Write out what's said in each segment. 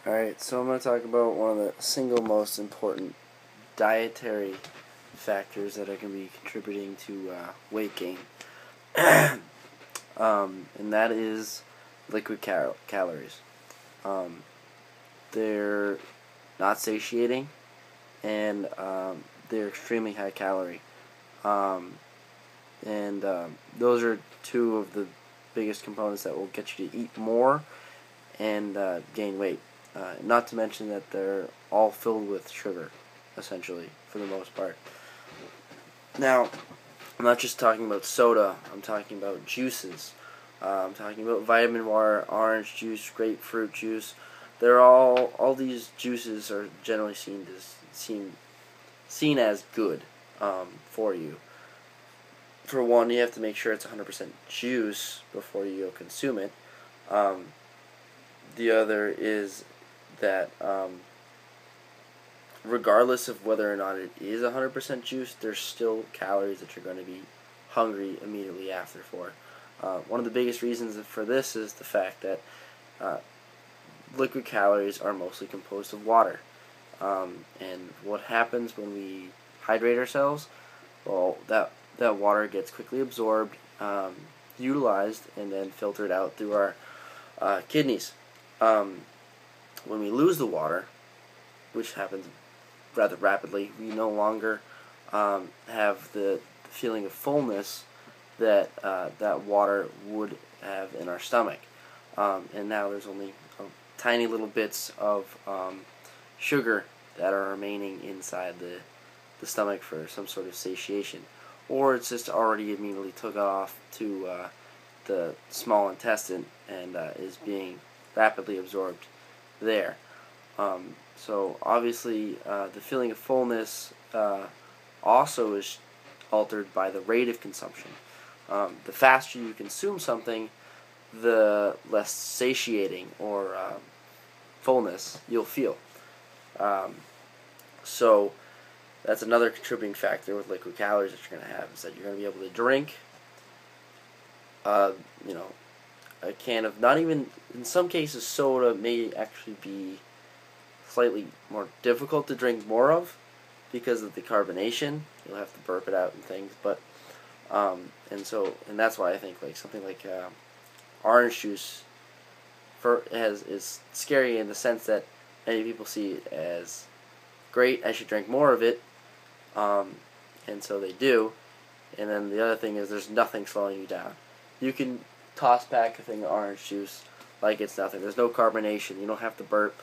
Alright, so I'm going to talk about one of the single most important dietary factors that are going to be contributing to weight gain. And that is liquid calories. They're not satiating, and they're extremely high calorie. Those are two of the biggest components that will get you to eat more and gain weight. Not to mention that they're all filled with sugar, essentially, for the most part. Now, I'm not just talking about soda, I'm talking about juices. I'm talking about vitamin water, orange juice, grapefruit juice. They're all these juices are generally seen as good for you. For one, you have to make sure it's 100% juice before you go consume it. The other is that regardless of whether or not it is 100% juice, there's still calories that you're going to be hungry immediately after for. One of the biggest reasons for this is the fact that liquid calories are mostly composed of water. And what happens when we hydrate ourselves? Well, that water gets quickly absorbed, utilized, and then filtered out through our kidneys. When we lose the water, which happens rather rapidly, we no longer have the feeling of fullness that that water would have in our stomach. And now there's only tiny little bits of sugar that are remaining inside the stomach for some sort of satiation. Or it's just already immediately took off to the small intestine and is being rapidly absorbed there. So obviously the feeling of fullness also is altered by the rate of consumption. The faster you consume something, the less satiating or fullness you'll feel. So that's another contributing factor with liquid calories that you're going to have, is that you're going to be able to drink a can of, not even, in some cases soda may actually be slightly more difficult to drink more of because of the carbonation. You'll have to burp it out and things, but and that's why I think like something like orange juice is scary in the sense that many people see it as great, I should drink more of it, and so they do. And then the other thing is there's nothing slowing you down. You can toss back a thing of orange juice like it's nothing. There's no carbonation. You don't have to burp.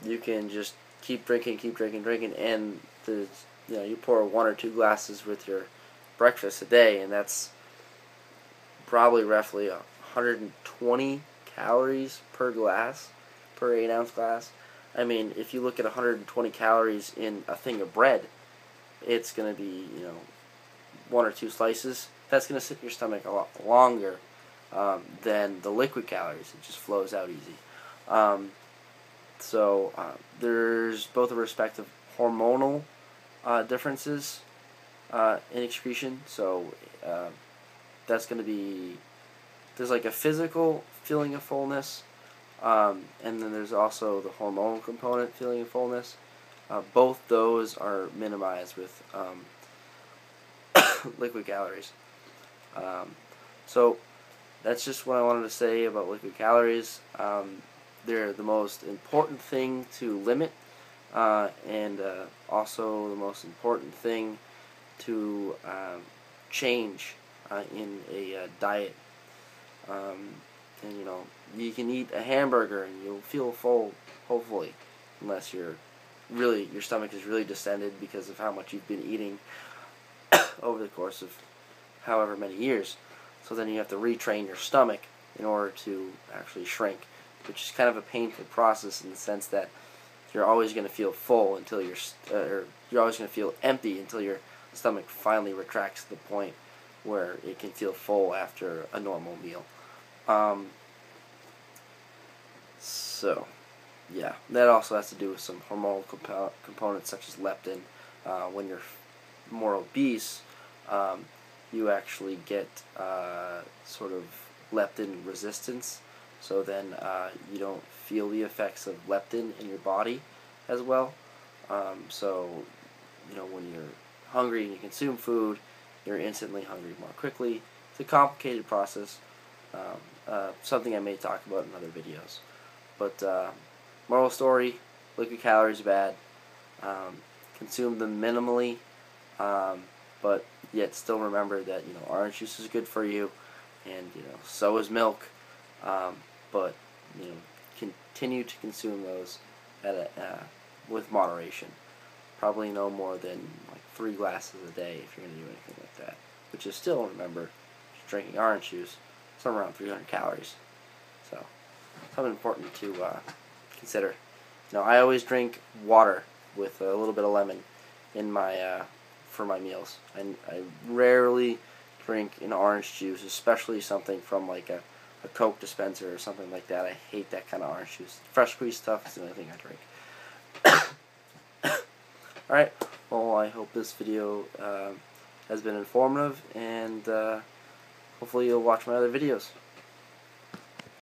You can just keep drinking, and you pour 1 or 2 glasses with your breakfast a day, and that's probably roughly 120 calories per glass, per 8-ounce glass. I mean, if you look at 120 calories in a thing of bread, it's going to be 1 or 2 slices. That's going to sit in your stomach a lot longer than the liquid calories. It just flows out easy. So there's both a respective hormonal differences in excretion. So that's going to be, there's like a physical feeling of fullness, and then there's also the hormonal component feeling of fullness. Both those are minimized with liquid calories. So that's just what I wanted to say about liquid calories. They're the most important thing to limit, and also the most important thing to change in a diet. And you can eat a hamburger and you'll feel full, hopefully, unless your stomach is really distended because of how much you've been eating over the course of however many years. So then you have to retrain your stomach in order to actually shrink, which is kind of a painful process in the sense that you're always going to feel full until you're always going to feel empty until your stomach finally retracts to the point where it can feel full after a normal meal. So, yeah, that also has to do with some hormonal components such as leptin. When you're more obese, you actually get sort of leptin resistance, so then you don't feel the effects of leptin in your body as well. So, when you're hungry and you consume food, you're instantly hungry more quickly. It's a complicated process, something I may talk about in other videos. But moral story, look at calories bad, consume them minimally, but yet still remember that orange juice is good for you, and so is milk, but continue to consume those with moderation. Probably no more than like 3 glasses a day if you're going to do anything like that, which is still, remember, if you're drinking orange juice, somewhere around 300 calories. So something important to consider. I always drink water with a little bit of lemon in my for my meals. I rarely drink an orange juice, especially something from like a Coke dispenser or something like that. I hate that kind of orange juice. Fresh squeezed stuff is the only thing I drink. Alright, well, I hope this video has been informative, and hopefully you'll watch my other videos.